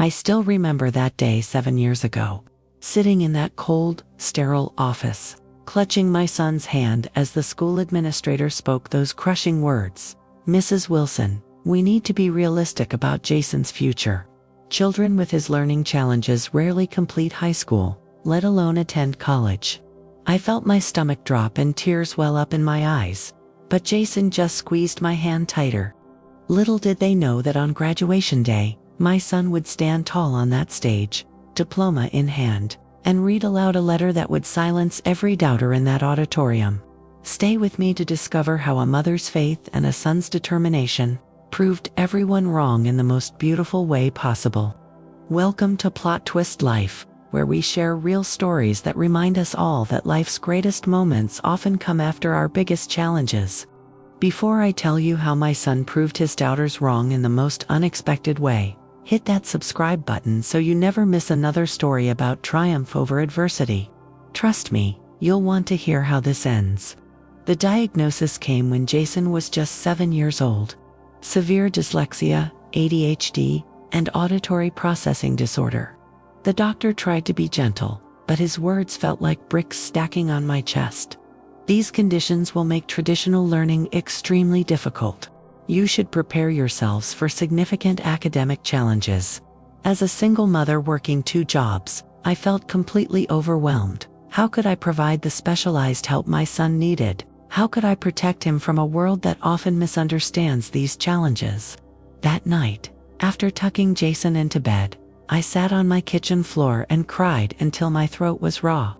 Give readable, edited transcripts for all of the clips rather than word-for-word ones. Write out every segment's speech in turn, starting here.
I still remember that day 7 years ago, sitting in that cold, sterile office, clutching my son's hand as the school administrator spoke those crushing words. "Mrs. Wilson, we need to be realistic about Jason's future. Children with his learning challenges rarely complete high school, let alone attend college." I felt my stomach drop and tears well up in my eyes, but Jason just squeezed my hand tighter. Little did they know that on graduation day, my son would stand tall on that stage, diploma in hand, and read aloud a letter that would silence every doubter in that auditorium. Stay with me to discover how a mother's faith and a son's determination proved everyone wrong in the most beautiful way possible. Welcome to Plot Twist Life, where we share real stories that remind us all that life's greatest moments often come after our biggest challenges. Before I tell you how my son proved his doubters wrong in the most unexpected way, hit that subscribe button so you never miss another story about triumph over adversity. Trust me, you'll want to hear how this ends. The diagnosis came when Jason was just 7 years old. Severe dyslexia, ADHD, and auditory processing disorder. The doctor tried to be gentle, but his words felt like bricks stacking on my chest. These conditions will make traditional learning extremely difficult. You should prepare yourselves for significant academic challenges. As a single mother working 2 jobs, I felt completely overwhelmed. How could I provide the specialized help my son needed? How could I protect him from a world that often misunderstands these challenges? That night, after tucking Jason into bed, I sat on my kitchen floor and cried until my throat was raw.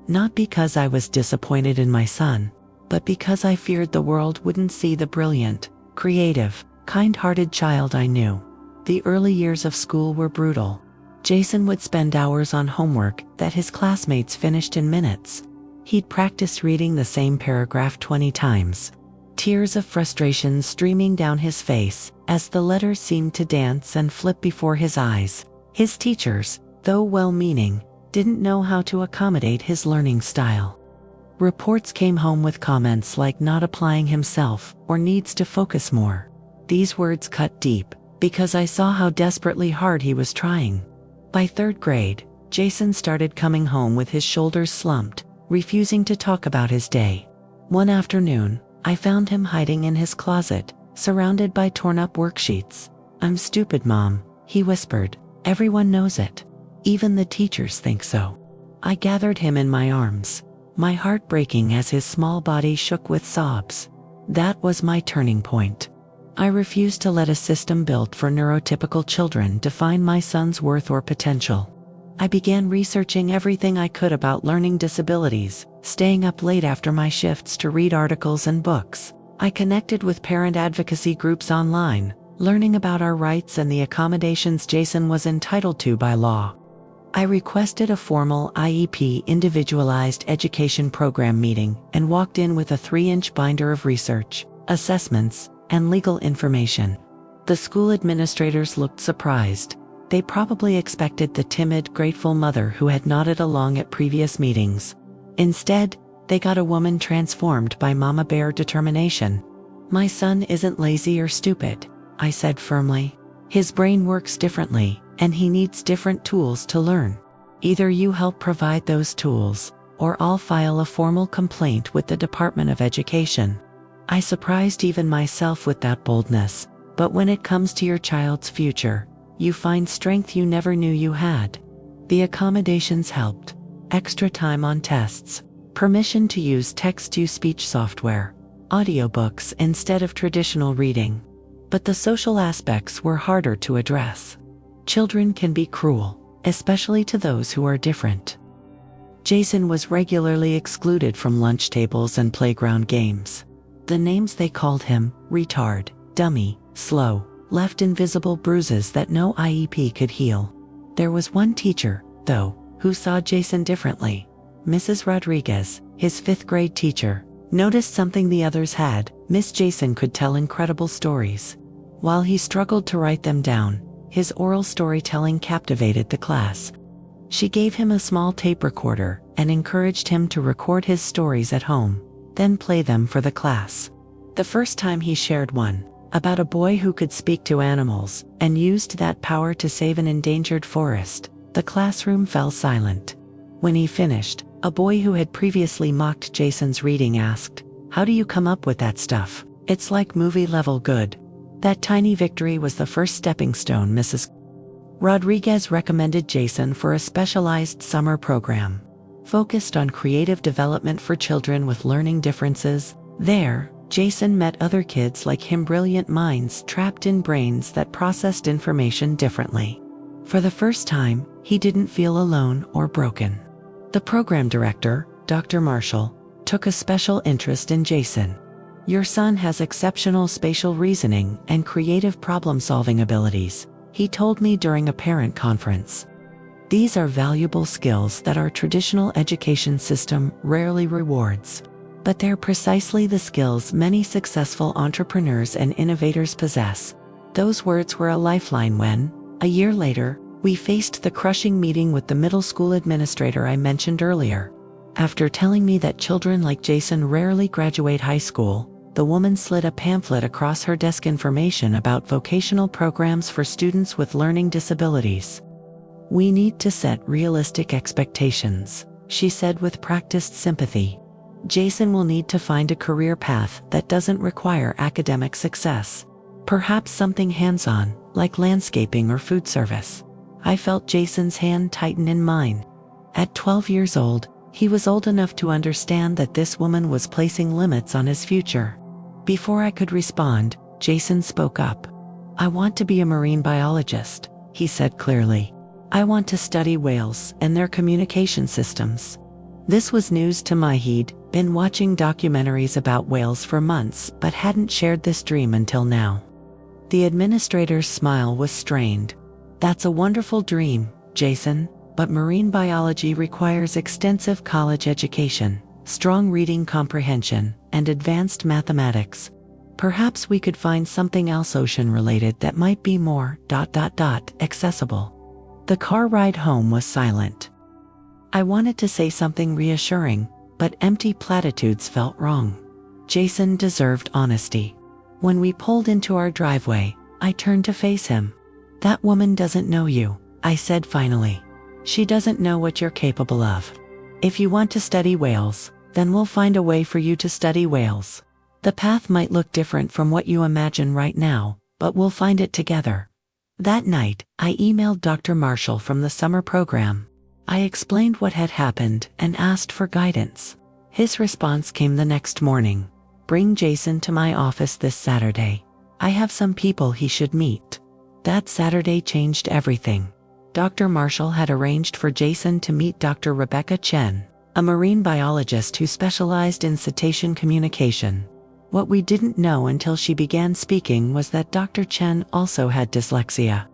Not because I was disappointed in my son, but because I feared the world wouldn't see the brilliant, creative, kind-hearted child I knew. The early years of school were brutal. Jason would spend hours on homework that his classmates finished in minutes. He'd practice reading the same paragraph 20 times. Tears of frustration streaming down his face as the letters seemed to dance and flip before his eyes. His teachers, though well-meaning, didn't know how to accommodate his learning style. Reports came home with comments like not applying himself or needs to focus more. These words cut deep, because I saw how desperately hard he was trying. By 3rd grade, Jason started coming home with his shoulders slumped, refusing to talk about his day. One afternoon, I found him hiding in his closet, surrounded by torn-up worksheets. "I'm stupid, Mom," he whispered. "Everyone knows it. Even the teachers think so." I gathered him in my arms, my heart breaking as his small body shook with sobs. That was my turning point. I refused to let a system built for neurotypical children define my son's worth or potential. I began researching everything I could about learning disabilities, staying up late after my shifts to read articles and books. I connected with parent advocacy groups online, learning about our rights and the accommodations Jason was entitled to by law. I requested a formal IEP individualized education program meeting and walked in with a 3-inch binder of research, assessments, and legal information. The school administrators looked surprised. They probably expected the timid, grateful mother who had nodded along at previous meetings. Instead, they got a woman transformed by Mama Bear determination. "My son isn't lazy or stupid," I said firmly. "His brain works differently, and he needs different tools to learn. Either you help provide those tools, or I'll file a formal complaint with the Department of Education." I surprised even myself with that boldness, but when it comes to your child's future, you find strength you never knew you had. The accommodations helped. Extra time on tests, permission to use text-to-speech software, audiobooks instead of traditional reading. But the social aspects were harder to address. Children can be cruel, especially to those who are different. Jason was regularly excluded from lunch tables and playground games. The names they called him, retard, dummy, slow, left invisible bruises that no IEP could heal. There was one teacher, though, who saw Jason differently. Mrs. Rodriguez, his 5th grade teacher, noticed something the others had. Miss Jason could tell incredible stories. While he struggled to write them down, his oral storytelling captivated the class. She gave him a small tape recorder and encouraged him to record his stories at home, then play them for the class. The first time he shared one, about a boy who could speak to animals and used that power to save an endangered forest. The classroom fell silent. When he finished, a boy who had previously mocked Jason's reading asked, "How do you come up with that stuff? It's like movie-level good." That tiny victory was the first stepping stone. Mrs. Rodriguez recommended Jason for a specialized summer program focused on creative development for children with learning differences. There, Jason met other kids like him, brilliant minds trapped in brains that processed information differently. For the first time, he didn't feel alone or broken. The program director, Dr. Marshall, took a special interest in Jason. "Your son has exceptional spatial reasoning and creative problem-solving abilities," he told me during a parent conference. "These are valuable skills that our traditional education system rarely rewards. But they're precisely the skills many successful entrepreneurs and innovators possess." Those words were a lifeline when, a year later, we faced the crushing meeting with the middle school administrator I mentioned earlier. After telling me that children like Jason rarely graduate high school, the woman slid a pamphlet across her desk, information about vocational programs for students with learning disabilities. "We need to set realistic expectations," she said with practiced sympathy. "Jason will need to find a career path that doesn't require academic success. Perhaps something hands-on, like landscaping or food service." I felt Jason's hand tighten in mine. At 12 years old, he was old enough to understand that this woman was placing limits on his future. Before I could respond, Jason spoke up. "I want to be a marine biologist," he said clearly. "I want to study whales and their communication systems." This was news to me. He'd been watching documentaries about whales for months but hadn't shared this dream until now. The administrator's smile was strained. "That's a wonderful dream, Jason, but marine biology requires extensive college education, strong reading comprehension, and advanced mathematics. Perhaps we could find something else ocean-related that might be more accessible." The car ride home was silent. I wanted to say something reassuring, but empty platitudes felt wrong. Jason deserved honesty. When we pulled into our driveway, I turned to face him. "That woman doesn't know you," I said finally. "She doesn't know what you're capable of. If you want to study whales, then we'll find a way for you to study whales. The path might look different from what you imagine right now, but we'll find it together." That night, I emailed Dr. Marshall from the summer program. I explained what had happened and asked for guidance. His response came the next morning. "Bring Jason to my office this Saturday. I have some people he should meet." That Saturday changed everything. Dr. Marshall had arranged for Jason to meet Dr. Rebecca Chen, a marine biologist who specialized in cetacean communication. What we didn't know until she began speaking was that Dr. Chen also had dyslexia.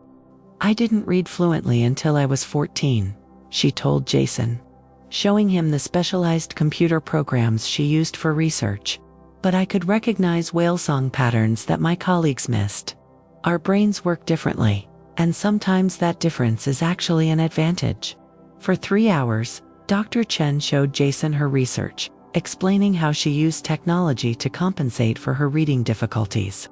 "I didn't read fluently until I was 14, she told Jason, showing him the specialized computer programs she used for research. "But I could recognize whale song patterns that my colleagues missed. Our brains work differently, and sometimes that difference is actually an advantage." For 3 hours, Dr. Chen showed Jason her research, explaining how she used technology to compensate for her reading difficulties.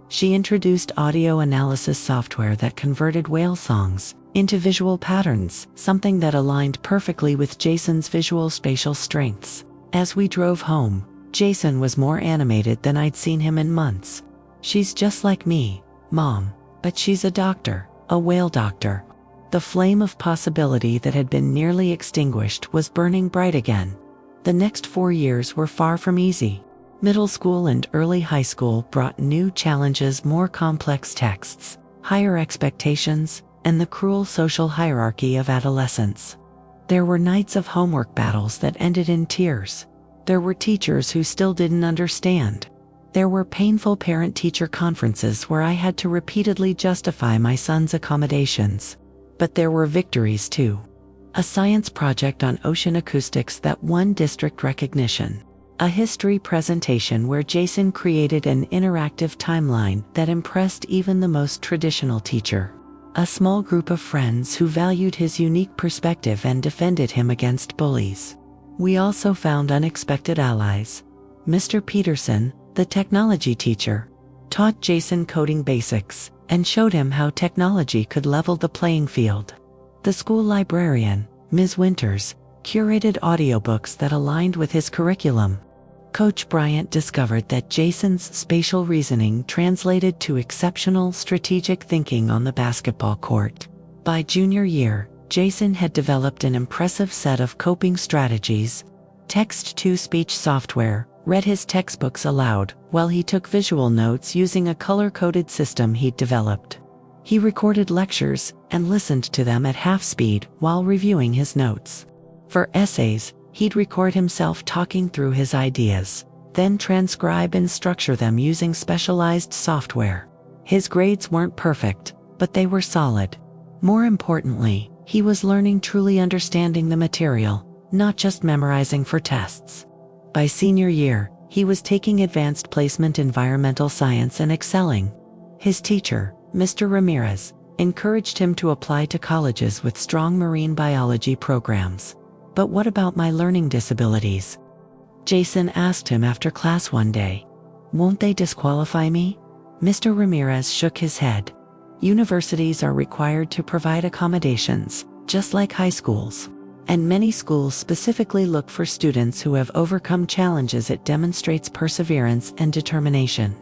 She introduced audio analysis software that converted whale songs into visual patterns, something that aligned perfectly with Jason's visual spatial strengths. As we drove home, Jason was more animated than I'd seen him in months. "She's just like me, Mom, but she's a doctor, a whale doctor." The flame of possibility that had been nearly extinguished was burning bright again. The next 4 years were far from easy. Middle school and early high school brought new challenges, more complex texts, higher expectations, and the cruel social hierarchy of adolescence. There were nights of homework battles that ended in tears. There were teachers who still didn't understand. There were painful parent-teacher conferences where I had to repeatedly justify my son's accommodations. But there were victories too. A science project on ocean acoustics that won district recognition. A history presentation where Jason created an interactive timeline that impressed even the most traditional teacher. A small group of friends who valued his unique perspective and defended him against bullies. We also found unexpected allies. Mr. Peterson, the technology teacher, taught Jason coding basics, and showed him how technology could level the playing field. The school librarian, Ms. Winters, curated audiobooks that aligned with his curriculum. Coach Bryant discovered that Jason's spatial reasoning translated to exceptional strategic thinking on the basketball court. By junior year, Jason had developed an impressive set of coping strategies. Text-to-speech software, read his textbooks aloud, while he took visual notes using a color-coded system he'd developed. He recorded lectures and listened to them at half speed while reviewing his notes. For essays, he'd record himself talking through his ideas, then transcribe and structure them using specialized software. His grades weren't perfect, but they were solid. More importantly, he was learning, truly understanding the material, not just memorizing for tests. By senior year, he was taking advanced placement environmental science and excelling. His teacher, Mr. Ramirez, encouraged him to apply to colleges with strong marine biology programs. But what about my learning disabilities? Jason asked him after class one day. Won't they disqualify me? Mr. Ramirez shook his head. Universities are required to provide accommodations, just like high schools. And many schools specifically look for students who have overcome challenges. It demonstrates perseverance and determination.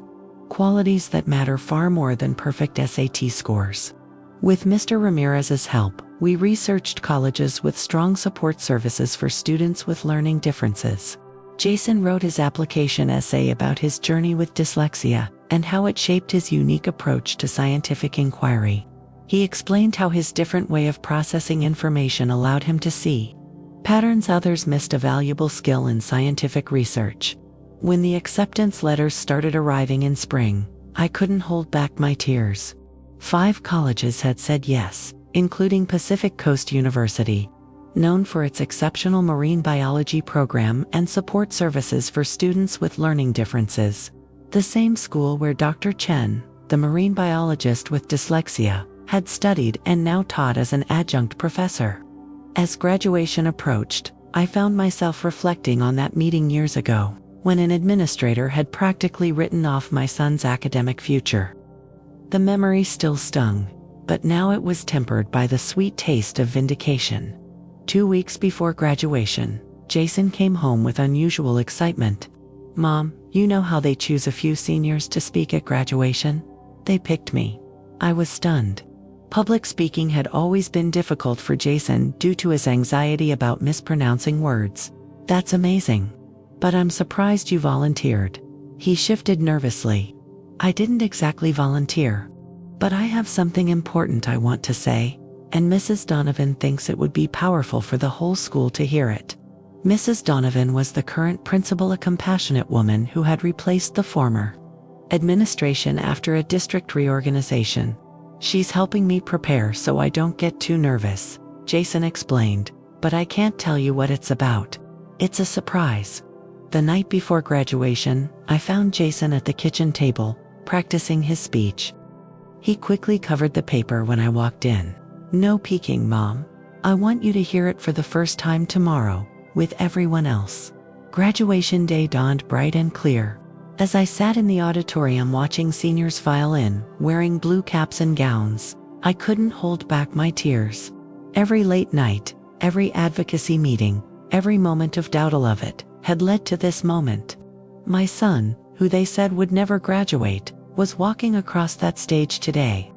Qualities that matter far more than perfect SAT scores. With Mr. Ramirez's help, we researched colleges with strong support services for students with learning differences. Jason wrote his application essay about his journey with dyslexia and how it shaped his unique approach to scientific inquiry. He explained how his different way of processing information allowed him to see patterns others missed, a valuable skill in scientific research. When the acceptance letters started arriving in spring, I couldn't hold back my tears. 5 colleges had said yes, including Pacific Coast University, known for its exceptional marine biology program and support services for students with learning differences. The same school where Dr. Chen, the marine biologist with dyslexia, had studied and now taught as an adjunct professor. As graduation approached, I found myself reflecting on that meeting years ago, when an administrator had practically written off my son's academic future. The memory still stung, but now it was tempered by the sweet taste of vindication. 2 weeks before graduation, Jason came home with unusual excitement. Mom, you know how they choose a few seniors to speak at graduation? They picked me. I was stunned. Public speaking had always been difficult for Jason due to his anxiety about mispronouncing words. That's amazing. But I'm surprised you volunteered. He shifted nervously. I didn't exactly volunteer. But I have something important I want to say, and Mrs. Donovan thinks it would be powerful for the whole school to hear it. Mrs. Donovan was the current principal, a compassionate woman who had replaced the former administration after a district reorganization. She's helping me prepare so I don't get too nervous, Jason explained, but I can't tell you what it's about. It's a surprise. The night before graduation, I found Jason at the kitchen table, practicing his speech. He quickly covered the paper when I walked in. No peeking, Mom. I want you to hear it for the first time tomorrow, with everyone else. Graduation day dawned bright and clear. As I sat in the auditorium watching seniors file in, wearing blue caps and gowns, I couldn't hold back my tears. Every late night, every advocacy meeting, every moment of doubt of it, had led to this moment. My son, who they said would never graduate, was walking across that stage today.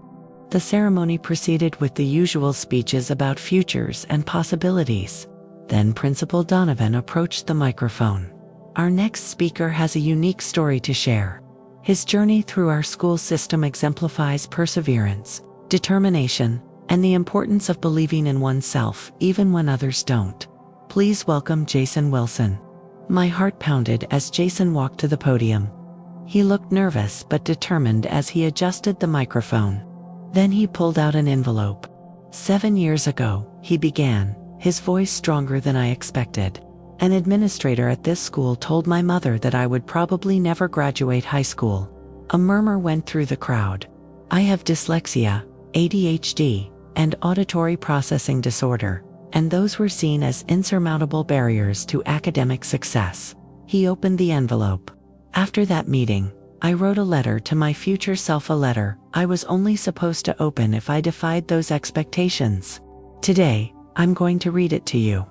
The ceremony proceeded with the usual speeches about futures and possibilities. Then Principal Donovan approached the microphone. Our next speaker has a unique story to share. His journey through our school system exemplifies perseverance, determination, and the importance of believing in oneself even when others don't. Please welcome Jason Wilson. My heart pounded as Jason walked to the podium. He looked nervous but determined as he adjusted the microphone. Then he pulled out an envelope. 7 years ago, he began, his voice stronger than I expected. An administrator at this school told my mother that I would probably never graduate high school. A murmur went through the crowd. I have dyslexia, ADHD, and auditory processing disorder, and those were seen as insurmountable barriers to academic success. He opened the envelope. After that meeting, I wrote a letter to my future self, a letter I was only supposed to open if I defied those expectations. Today, I'm going to read it to you."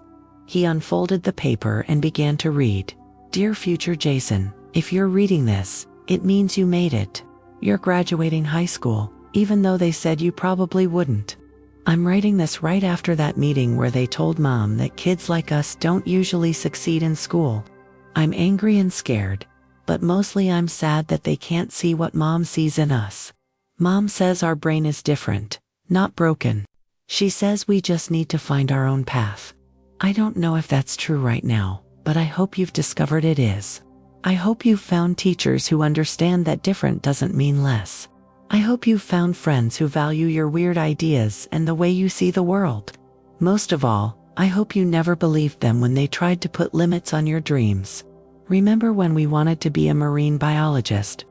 He unfolded the paper and began to read. "Dear future Jason, if you're reading this, it means you made it. You're graduating high school, even though they said you probably wouldn't. I'm writing this right after that meeting where they told Mom that kids like us don't usually succeed in school. I'm angry and scared, but mostly I'm sad that they can't see what Mom sees in us. Mom says our brain is different, not broken. She says we just need to find our own path. I don't know if that's true right now, but I hope you've discovered it is. I hope you've found teachers who understand that different doesn't mean less. I hope you've found friends who value your weird ideas and the way you see the world. Most of all, I hope you never believed them when they tried to put limits on your dreams. Remember when we wanted to be a marine biologist?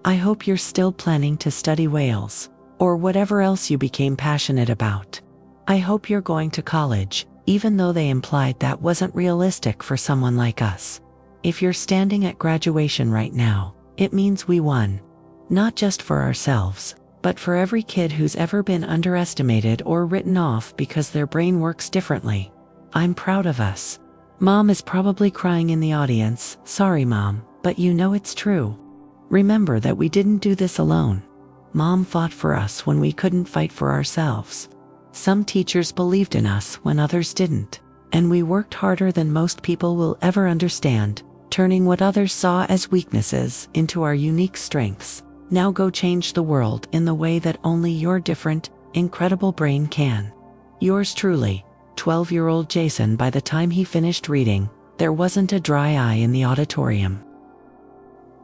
I hope you're still planning to study whales, or whatever else you became passionate about. I hope you're going to college, even though they implied that wasn't realistic for someone like us. If you're standing at graduation right now, it means we won. Not just for ourselves, but for every kid who's ever been underestimated or written off because their brain works differently. I'm proud of us." Mom is probably crying in the audience. "Sorry, Mom, but you know it's true. Remember that we didn't do this alone. Mom fought for us when we couldn't fight for ourselves. Some teachers believed in us when others didn't, and we worked harder than most people will ever understand, turning what others saw as weaknesses into our unique strengths. Now go change the world in the way that only your different, incredible brain can." Yours truly, 12-year-old Jason. By the time he finished reading, there wasn't a dry eye in the auditorium.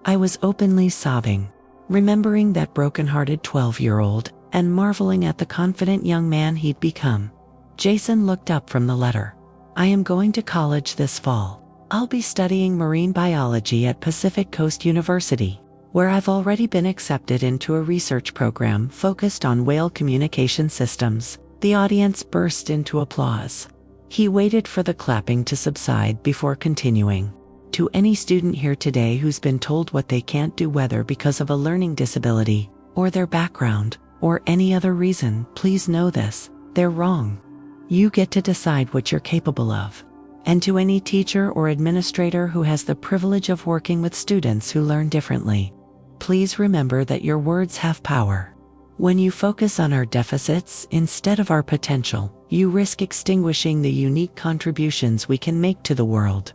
I was openly sobbing, remembering that broken-hearted 12-year-old and marveling at the confident young man he'd become. Jason looked up from the letter. "I am going to college this fall. I'll be studying marine biology at Pacific Coast University, where I've already been accepted into a research program focused on whale communication systems." The audience burst into applause. He waited for the clapping to subside before continuing. "To any student here today who's been told what they can't do, whether because of a learning disability, or their background, or any other reason, please know this: they're wrong. You get to decide what you're capable of. And to any teacher or administrator who has the privilege of working with students who learn differently, please remember that your words have power. When you focus on our deficits instead of our potential, you risk extinguishing the unique contributions we can make to the world."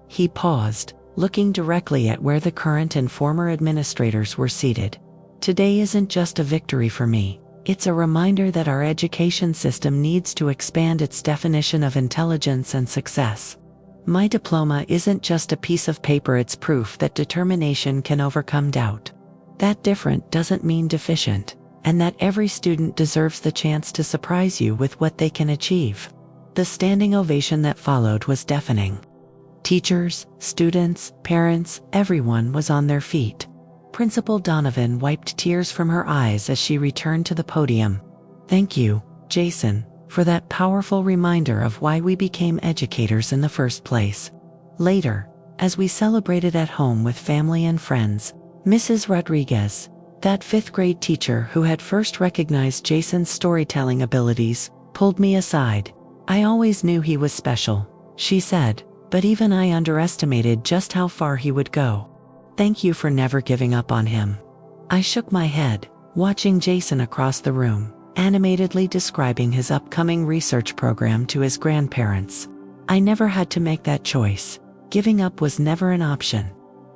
He paused, looking directly at where the current and former administrators were seated. "Today isn't just a victory for me. It's a reminder that our education system needs to expand its definition of intelligence and success. My diploma isn't just a piece of paper, it's proof that determination can overcome doubt. That different doesn't mean deficient, and that every student deserves the chance to surprise you with what they can achieve." The standing ovation that followed was deafening. Teachers, students, parents, everyone was on their feet. Principal Donovan wiped tears from her eyes as she returned to the podium. "Thank you, Jason, for that powerful reminder of why we became educators in the first place." Later, as we celebrated at home with family and friends, Mrs. Rodriguez, that fifth-grade teacher who had first recognized Jason's storytelling abilities, pulled me aside. "I always knew he was special," she said, "but even I underestimated just how far he would go. Thank you for never giving up on him." I shook my head, watching Jason across the room, animatedly describing his upcoming research program to his grandparents. I never had to make that choice. Giving up was never an option.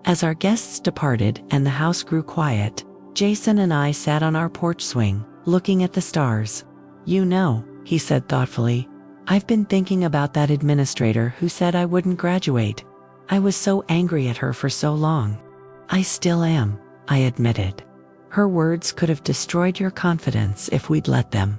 As our guests departed and the house grew quiet, Jason and I sat on our porch swing, looking at the stars. "You know," he said thoughtfully, "I've been thinking about that administrator who said I wouldn't graduate. I was so angry at her for so long." "I still am," I admitted. "Her words could have destroyed your confidence if we'd let them.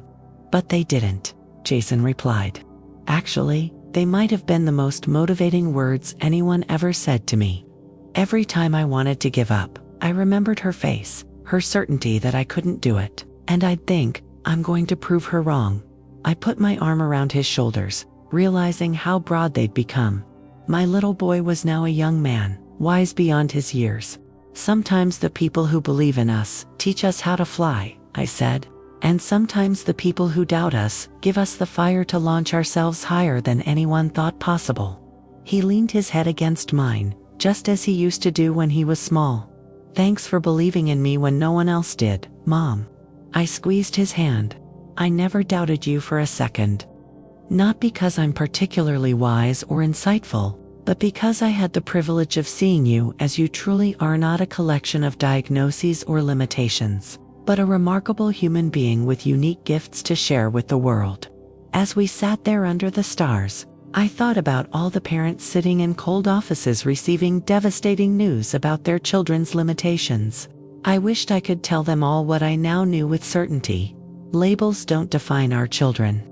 But they didn't," Jason replied. "Actually, they might have been the most motivating words anyone ever said to me. Every time I wanted to give up, I remembered her face, her certainty that I couldn't do it, and I'd think, I'm going to prove her wrong." I put my arm around his shoulders, realizing how broad they'd become. My little boy was now a young man, wise beyond his years. Sometimes the people who believe in us teach us how to fly, I said. And sometimes the people who doubt us give us the fire to launch ourselves higher than anyone thought possible. He leaned his head against mine, just as he used to do when he was small. Thanks for believing in me when no one else did, Mom. I squeezed his hand. I never doubted you for a second. Not because I'm particularly wise or insightful, but because I had the privilege of seeing you as you truly are, not a collection of diagnoses or limitations, but a remarkable human being with unique gifts to share with the world. As we sat there under the stars, I thought about all the parents sitting in cold offices receiving devastating news about their children's limitations. I wished I could tell them all what I now knew with certainty. Labels don't define our children.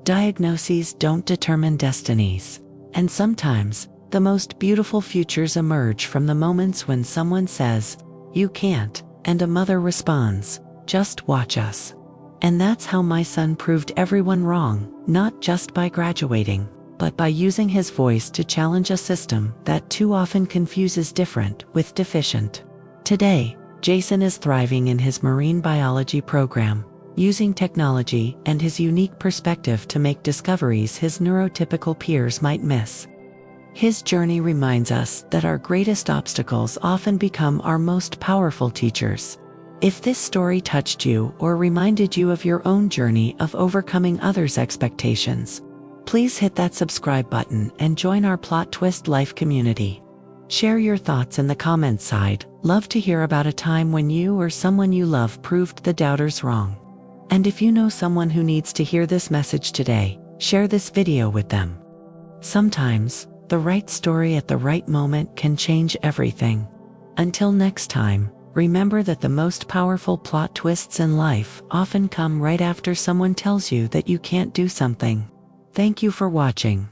Diagnoses don't determine destinies. And sometimes, the most beautiful futures emerge from the moments when someone says, "You can't," and a mother responds, "Just watch us." And that's how my son proved everyone wrong, not just by graduating, but by using his voice to challenge a system that too often confuses different with deficient. Today, Jason is thriving in his marine biology program, using technology and his unique perspective to make discoveries his neurotypical peers might miss. His journey reminds us that our greatest obstacles often become our most powerful teachers. If this story touched you or reminded you of your own journey of overcoming others' expectations, please hit that subscribe button and join our Plot Twist Life community. Share your thoughts in the comments side. Love to hear about a time when you or someone you love proved the doubters wrong. And if you know someone who needs to hear this message today, share this video with them. Sometimes, the right story at the right moment can change everything. Until next time, remember that the most powerful plot twists in life often come right after someone tells you that you can't do something. Thank you for watching.